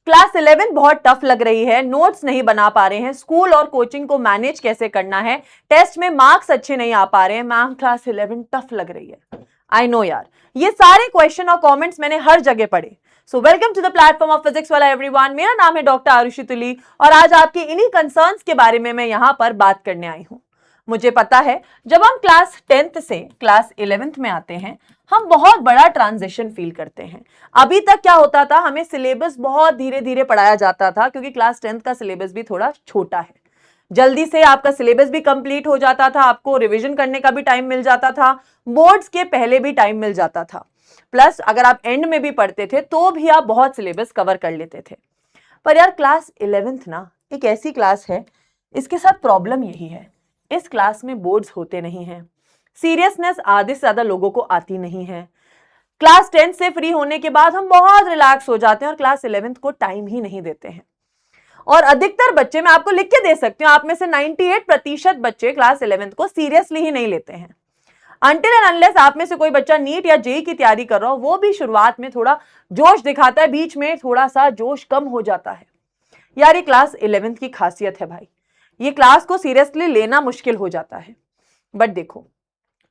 Class 11 बहुत tough लग रही है, नोट्स नहीं बना पा रहे हैं, स्कूल और कोचिंग को मैनेज कैसे करना है, टेस्ट में मार्क्स अच्छे नहीं आ पा रहे हैं, मैम क्लास 11 टफ लग रही है। आई नो यार, ये सारे क्वेश्चन और कमेंट्स मैंने हर जगह पढ़े। So welcome to the platform of Physics Wallah everyone. मेरा नाम है डॉक्टर आरुषि तुली और आज आपके इन्हीं कंसर्न्स के बारे में मैं यहां पर बात करने आई हूं। मुझे पता है जब हम क्लास 10th से क्लास 11th में आते हैं हम बहुत बड़ा ट्रांजिशन फील करते हैं। अभी तक क्या होता था, हमें सिलेबस बहुत धीरे धीरे पढ़ाया जाता था क्योंकि क्लास 10th का सिलेबस भी थोड़ा छोटा है। जल्दी से आपका सिलेबस भी कंप्लीट हो जाता था, आपको रिवीजन करने का भी टाइम मिल जाता था, बोर्ड्स के पहले भी टाइम मिल जाता था, प्लस अगर आप एंड में भी पढ़ते थे तो भी आप बहुत सिलेबस कवर कर लेते थे। पर यार क्लास 11th ना एक ऐसी क्लास है, इसके साथ प्रॉब्लम यही है, इस क्लास में बोर्ड्स होते नहीं हैं, सीरियसनेस आधे से ज्यादा लोगों को आती नहीं है। क्लास 10 से फ्री होने के बाद हम बहुत रिलैक्स हो जाते हैं और क्लास 11th को टाइम ही नहीं देते हैं। और अधिकतर बच्चे, मैं आपको लिख के दे सकती हूँ, आप में से 98% बच्चे क्लास 11th को सीरियसली ही नहीं लेते हैं। अनटिल एंड अनलेस आप में से कोई बच्चा नीट या जेई की तैयारी कर रहा हो, वो भी शुरुआत में थोड़ा जोश दिखाता है, बीच में थोड़ा सा जोश कम हो जाता है। यार ये क्लास 11th की खासियत है भाई, ये क्लास को सीरियसली लेना मुश्किल हो जाता है। बट देखो,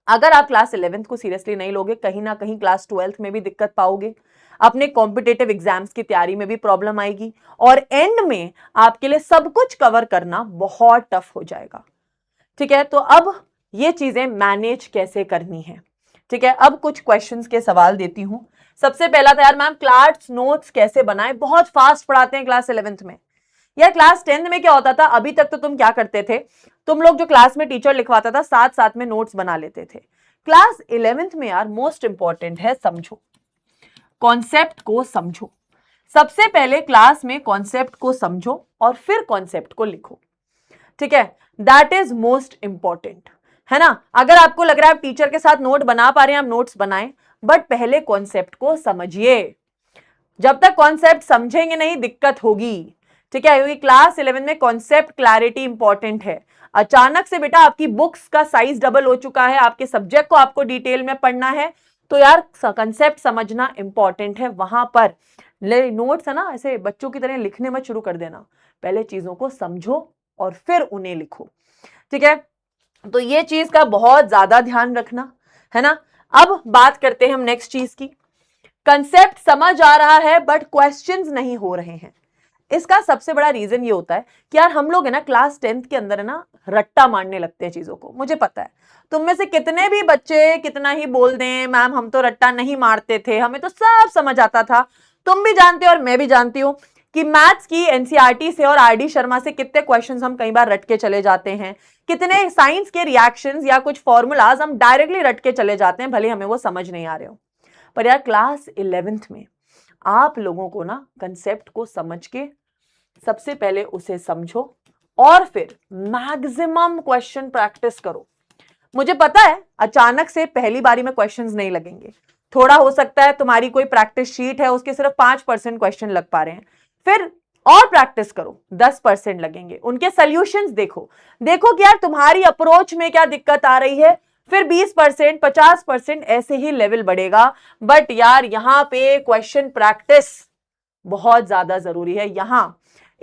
अगर आप क्लास 11th को सीरियसली नहीं लोगे, कहीं ना कहीं क्लास 12th में भी दिक्कत पाओगे, अपने कॉम्पिटेटिव एग्जाम्स की तैयारी में भी प्रॉब्लम आएगी और एंड में आपके लिए सब कुछ कवर करना बहुत टफ हो जाएगा। ठीक है, तो अब ये चीजें मैनेज कैसे करनी है। ठीक है, अब कुछ क्वेश्चंस के सवाल देती हूं। सबसे पहला था यार मैम क्लास नोट्स कैसे बनाए, बहुत फास्ट पढ़ाते हैं क्लास 11th में। यार क्लास 10th में क्या होता था, अभी तक तो तुम क्या करते थे, तुम लोग जो क्लास में टीचर लिखवाता था साथ साथ में नोट्स बना लेते थे। क्लास 11th में यार मोस्ट इंपॉर्टेंट है समझो, कॉन्सेप्ट को समझो। सबसे पहले क्लास में कॉन्सेप्ट को समझो और फिर कॉन्सेप्ट को लिखो। ठीक है, दैट इज मोस्ट इंपॉर्टेंट, है ना। अगर आपको लग रहा है आप टीचर के साथ नोट बना पा रहे हैं, आप नोट्स बनाएं, बट पहले कॉन्सेप्ट को समझिए। जब तक कॉन्सेप्ट समझेंगे नहीं दिक्कत होगी। ठीक है, क्योंकि क्लास 11 में कॉन्सेप्ट क्लैरिटी इंपॉर्टेंट है। अचानक से बेटा आपकी बुक्स का साइज डबल हो चुका है, आपके सब्जेक्ट को आपको डिटेल में पढ़ना है, तो यार कंसेप्ट समझना इंपॉर्टेंट है। वहां पर नोट्स है ना, ऐसे बच्चों की तरह लिखने मत शुरू कर देना, पहले चीजों को समझो और फिर उन्हें लिखो। ठीक है, तो ये चीज का बहुत ज्यादा ध्यान रखना, है ना। अब बात करते हैं हम नेक्स्ट चीज की। कंसेप्ट समझ आ रहा है बट क्वेश्चंस नहीं हो रहे हैं। इसका सबसे बड़ा रीजन ये होता है कि यार हम लोग है ना क्लास 10th के अंदर है ना रट्टा मारने लगते हैं चीजों को। मुझे पता है तुम में से कितने भी बच्चे कितना ही बोल दें मैम हम तो रट्टा नहीं मारते थे, हमें तो सब समझ आता था। तुम भी जानते हो और मैं भी जानती हूँ कि मैथ्स की एनसीईआरटी से और आरडी शर्मा से कितने क्वेश्चंस हम कई बार रट के चले जाते हैं, कितने साइंस के रिएक्शंस या कुछ फॉर्मूलाज हम डायरेक्टली रट के चले जाते हैं, भले हमें वो समझ नहीं आ रहे हो। पर यार क्लास 11th में आप लोगों को ना कंसेप्ट को समझ के सबसे पहले उसे समझो और फिर मैक्सिमम क्वेश्चन प्रैक्टिस करो। मुझे पता है अचानक से पहली बारी में क्वेश्चंस नहीं लगेंगे, थोड़ा हो सकता है तुम्हारी कोई प्रैक्टिस शीट है उसके सिर्फ 5% क्वेश्चन लग पा रहे हैं, फिर और प्रैक्टिस करो 10% लगेंगे, उनके सॉल्यूशंस देखो, देखो कि यार तुम्हारी अप्रोच में क्या दिक्कत आ रही है, फिर 20% 50% ऐसे ही लेवल बढ़ेगा। बट यार यहां पे क्वेश्चन प्रैक्टिस बहुत ज्यादा जरूरी है। यहां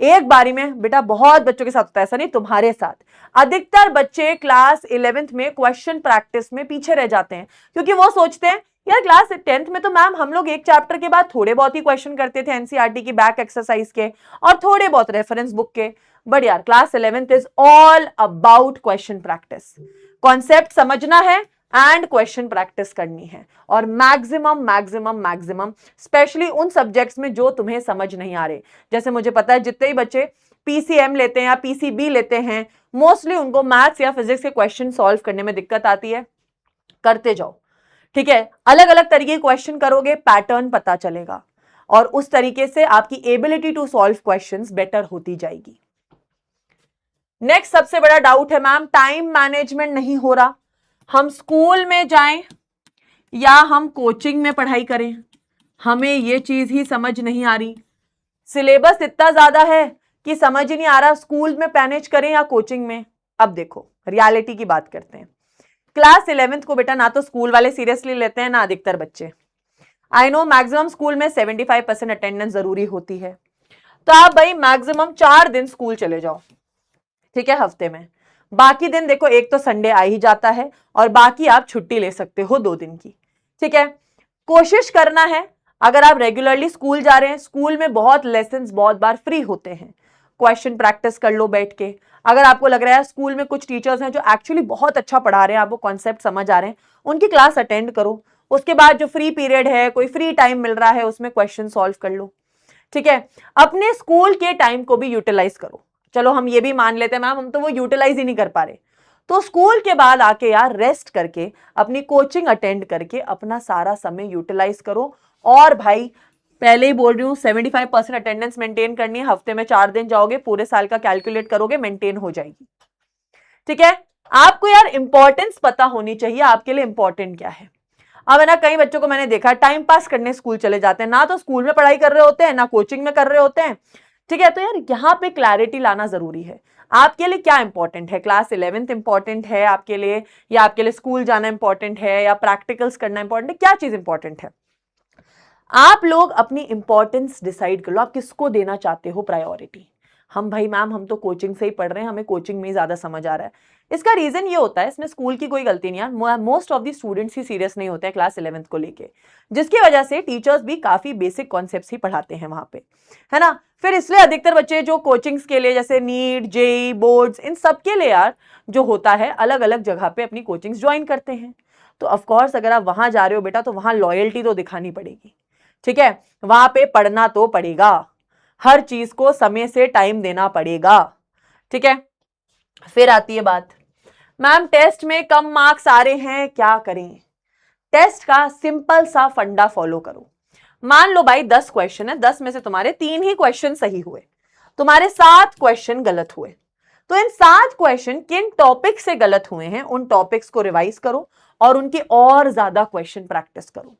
एक बारी में बेटा बहुत बच्चों के साथ होता है, ऐसा नहीं तुम्हारे साथ, अधिकतर बच्चे क्लास 11th में क्वेश्चन प्रैक्टिस में पीछे रह जाते हैं क्योंकि वो सोचते हैं यार क्लास 10th में तो मैम हम लोग एक चैप्टर के बाद थोड़े बहुत ही क्वेश्चन करते थे एनसीईआरटी की बैक एक्सरसाइज के और थोड़े बहुत रेफरेंस बुक के। बट यार class 11th is all about question practice, concept समझना है एंड क्वेश्चन प्रैक्टिस करनी है और मैक्सिमम मैक्सिमम मैक्सिमम स्पेशली उन सब्जेक्ट्स में जो तुम्हें समझ नहीं आ रहे। जैसे मुझे पता है जितने ही बच्चे पीसीएम लेते हैं या पीसीबी लेते हैं, मोस्टली उनको मैथ्स या फिजिक्स के क्वेश्चन सॉल्व करने में दिक्कत आती है। करते जाओ, ठीक है, अलग अलग तरीके के क्वेश्चन करोगे, पैटर्न पता चलेगा और उस तरीके से आपकी ability to solve questions better होती जाएगी। नेक्स्ट सबसे बड़ा डाउट है मैम टाइम मैनेजमेंट नहीं हो रहा, हम स्कूल में जाएं या हम कोचिंग में पढ़ाई करें, हमें ये चीज ही समझ नहीं आ रही, सिलेबस इतना ज्यादा है कि समझ ही नहीं आ रहा स्कूल में मैनेज करें या कोचिंग में। अब देखो रियलिटी की बात करते हैं, क्लास 11th को बेटा ना तो स्कूल वाले सीरियसली लेते हैं ना अधिकतर बच्चे। आई नो मैक्सिमम स्कूल में 75% अटेंडेंस जरूरी होती है, तो आप भाई मैक्सिमम 4 दिन स्कूल चले जाओ, ठीक है, हफ्ते में। बाकी दिन देखो, एक तो संडे आ ही जाता है और बाकी आप छुट्टी ले सकते हो 2 दिन की, ठीक है। कोशिश करना है, अगर आप रेगुलरली स्कूल जा रहे हैं, स्कूल में बहुत लेसन्स बहुत बार फ्री होते हैं, क्वेश्चन प्रैक्टिस कर लो बैठ के। अगर आपको लग रहा है स्कूल में कुछ टीचर्स हैं जो एक्चुअली बहुत अच्छा पढ़ा रहे हैं, आपको कॉन्सेप्ट समझ आ रहे हैं, उनकी क्लास अटेंड करो। उसके बाद जो फ्री पीरियड है, कोई फ्री टाइम मिल रहा है, उसमें क्वेश्चन सॉल्व कर लो, ठीक है। अपने स्कूल के टाइम को भी यूटिलाइज करो। चलो हम ये भी मान लेते हैं मैम हम तो वो यूटिलाइज ही नहीं कर पा रहे, तो स्कूल के बाद आके यार रेस्ट करके अपनी कोचिंग अटेंड करके अपना सारा समय यूटिलाइज करो। और भाई पहले ही बोल रही हूँ 75% अटेंडेंस मेंटेन करनी है, हफ्ते में 4 दिन जाओगे, पूरे साल का कैलकुलेट करोगे, मेंटेन हो जाएगी, ठीक है। आपको यार इंपॉर्टेंस पता होनी चाहिए, आपके लिए इंपॉर्टेंट क्या है। अब है ना, कई बच्चों को मैंने देखा टाइम पास करने स्कूल चले जाते हैं, ना तो स्कूल में पढ़ाई कर रहे होते हैं, ना कोचिंग में कर रहे होते हैं, ठीक है। तो यार यहाँ पे क्लैरिटी लाना जरूरी है। आपके लिए क्या इंपॉर्टेंट है? क्लास 11th इंपॉर्टेंट है आपके लिए, या आपके लिए स्कूल जाना इंपॉर्टेंट है, या प्रैक्टिकल्स करना इंपॉर्टेंट है? क्या चीज इंपॉर्टेंट है? आप लोग अपनी इंपॉर्टेंस डिसाइड कर लो, आप किसको देना चाहते हो प्रायोरिटी। हम भाई मैम हम तो कोचिंग से ही पढ़ रहे हैं, हमें कोचिंग में ही ज्यादा समझ आ रहा है। इसका रीजन ये होता है, इसमें स्कूल की कोई गलती नहीं है, most of the students he serious नहीं होते हैं क्लास 11th को लेके, जिसकी वजह से टीचर्स भी काफी बेसिक कॉन्सेप्ट्स ही पढ़ाते हैं वहां पे, है ना। फिर इसलिए अधिकतर बच्चे जो कोचिंग्स के लिए जैसे नीट, जेई, बोर्ड्स, इन सब के लिए यार जो होता है अलग अलग जगह पे अपनी कोचिंग्स ज्वाइन करते हैं। तो ऑफकोर्स अगर आप वहां जा रहे हो बेटा, तो वहां लॉयल्टी तो दिखानी पड़ेगी, ठीक है। वहां पे पढ़ना तो पड़ेगा, हर चीज को समय से टाइम देना पड़ेगा, ठीक है। फिर आती है बात, मैम टेस्ट में कम मार्क्स आ रहे हैं, क्या करें? टेस्ट का सिंपल सा फंडा फॉलो करो। मान लो भाई 10 क्वेश्चन है, 10 में से तुम्हारे 3 ही क्वेश्चन सही हुए, तुम्हारे 7 क्वेश्चन गलत हुए। तो इन 7 क्वेश्चन किन टॉपिक से गलत हुए हैं, उन टॉपिक्स को रिवाइज करो और उनके और ज्यादा क्वेश्चन प्रैक्टिस करो।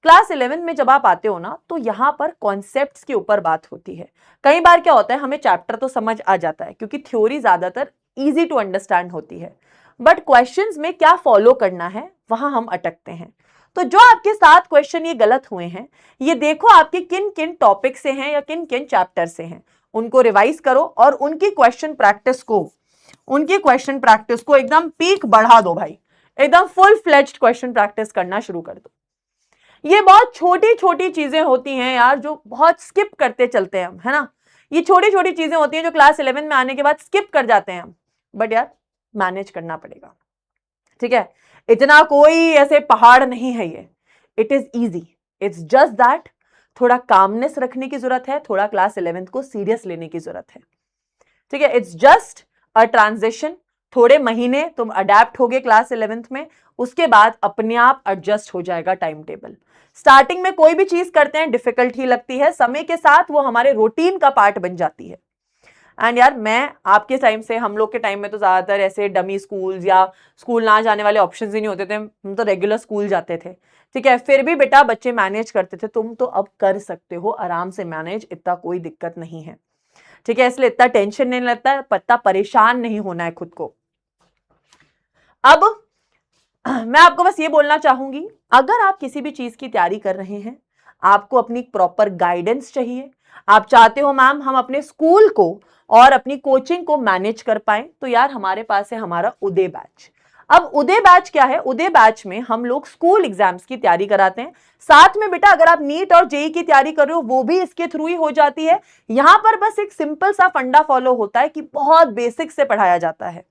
क्लास 11 में जब आप आते हो ना, तो यहां पर कॉन्सेप्ट्स के ऊपर बात होती है। कई बार क्या होता है, हमें चैप्टर तो समझ आ जाता है क्योंकि थ्योरी ज्यादातर इजी टू अंडरस्टैंड होती है, बट क्वेश्चंस में क्या फॉलो करना है वहां हम अटकते हैं। तो जो आपके 7 क्वेश्चन ये गलत हुए हैं, ये देखो आपके किन किन टॉपिक से हैं या किन किन चैप्टर से हैं, उनको रिवाइज करो और उनकी क्वेश्चन प्रैक्टिस को एकदम पीक बढ़ा दो भाई, एकदम फुल फ्लेज्ड क्वेश्चन प्रैक्टिस करना शुरू कर दो। ये बहुत छोटी छोटी चीजें होती हैं यार, जो बहुत स्किप करते चलते हैं हम, है ना। ये छोटी छोटी चीजें होती हैं जो क्लास 11 में आने के बाद स्किप कर जाते हैं हम, बट यार मैनेज करना पड़ेगा, ठीक है। इतना कोई ऐसे पहाड़ नहीं है ये, it is easy, it's just that थोड़ा कामनेस रखने की जरूरत है, थोड़ा क्लास 11th को सीरियस लेने की जरूरत है, ठीक है। इट्स जस्ट अ ट्रांजिशन, थोड़े महीने तुम अडेप्ट होगे क्लास 11th में, उसके बाद अपने आप एडजस्ट हो जाएगा टाइम टेबल। स्टार्टिंग में कोई भी चीज करते हैं डिफिकल्ट ही लगती है, समय के साथ वो हमारे रूटीन का पार्ट बन जाती है। एंड यार मैं आपके टाइम से, हम लोग के टाइम में तो ज्यादातर ऐसे डमी स्कूल्स या स्कूल ना जाने वाले ऑप्शंस ही नहीं होते थे, हम तो रेगुलर स्कूल जाते थे, ठीक है। फिर भी बेटा बच्चे मैनेज करते थे, तुम तो अब कर सकते हो आराम से मैनेज, इतना कोई दिक्कत नहीं है, ठीक है। इसलिए इतना टेंशन नहीं लगता है, पता परेशान नहीं होना है खुद को। अब मैं आपको बस ये बोलना चाहूंगी, अगर आप किसी भी चीज की तैयारी कर रहे हैं, आपको अपनी प्रॉपर गाइडेंस चाहिए, आप चाहते हो मैम हम अपने स्कूल को और अपनी कोचिंग को मैनेज कर पाए, तो यार हमारे पास है हमारा उदय बैच। अब उदय बैच क्या है? उदय बैच में हम लोग स्कूल एग्जाम्स की तैयारी कराते हैं, साथ में बेटा अगर आप नीट और जेई की तैयारी कर रहे हो वो भी इसके थ्रू ही हो जाती है। यहां पर बस एक सिंपल सा फंडा फॉलो होता है कि बहुत बेसिक से पढ़ाया जाता है,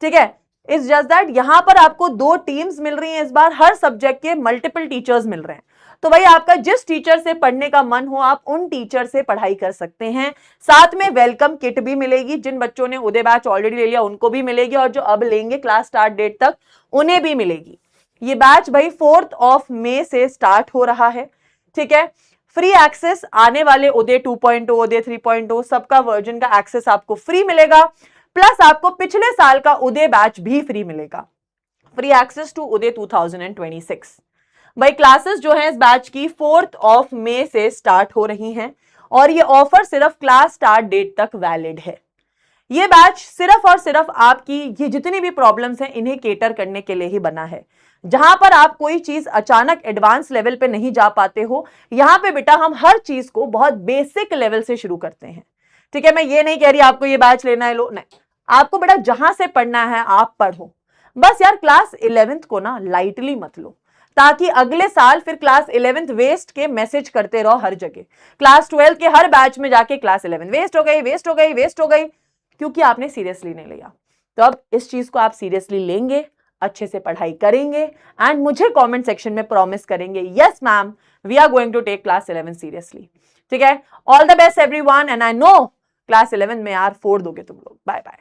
ठीक है। इट्स जस्ट दैट यहां पर आपको 2 टीम्स मिल रही हैं इस बार, हर सब्जेक्ट के मल्टीपल टीचर्स मिल रहे हैं, तो भाई आपका जिस टीचर से पढ़ने का मन हो आप उन टीचर से पढ़ाई कर सकते हैं। साथ में वेलकम किट भी मिलेगी, जिन बच्चों ने उदय बैच ऑलरेडी ले लिया उनको भी मिलेगी, और जो अब लेंगे क्लास स्टार्ट डेट तक उन्हें भी मिलेगी। ये बैच भाई 4 मई से स्टार्ट हो रहा है, ठीक है। फ्री एक्सेस आने वाले उदय 2.0, उदय 3.0 सबका वर्जन का एक्सेस आपको फ्री मिलेगा, प्लस आपको पिछले साल का उदय बैच भी फ्री मिलेगा, फ्री एक्सेस टू उदय 2026। भाई क्लासेस जो है इस बैच की 4 मई से स्टार्ट हो रही हैं, और ये ऑफर सिर्फ क्लास स्टार्ट डेट तक वैलिड है। ये बैच सिर्फ और सिर्फ आपकी ये जितनी भी प्रॉब्लम्स हैं इन्हें केटर करने के लिए ही बना है। जहां पर आप कोई चीज अचानक एडवांस लेवल पे नहीं जा पाते हो, यहां पे बेटा हम हर चीज को बहुत बेसिक लेवल से शुरू करते हैं। ठीक है, मैं ये नहीं कह रही आपको ये बैच लेना है, लो, नहीं, आपको बेटा जहां से पढ़ना है आप पढ़ो। बस यार क्लास 11th को ना लाइटली मत लो, ताकि अगले साल फिर क्लास 11th वेस्ट के मैसेज करते रहो हर जगह। क्लास 12 के हर बैच में जाके क्लास 11 वेस्ट हो गई, वेस्ट हो गई, वेस्ट हो गई, क्योंकि आपने सीरियसली नहीं लिया। तो अब इस चीज को आप सीरियसली लेंगे, अच्छे से पढ़ाई करेंगे एंड मुझे कमेंट सेक्शन में प्रॉमिस करेंगे, yes ma'am we are going to take class 11 seriously. ठीक है, all the best everyone and I know class 11 में यार फोड़ दोगे तुम लोग। Bye bye.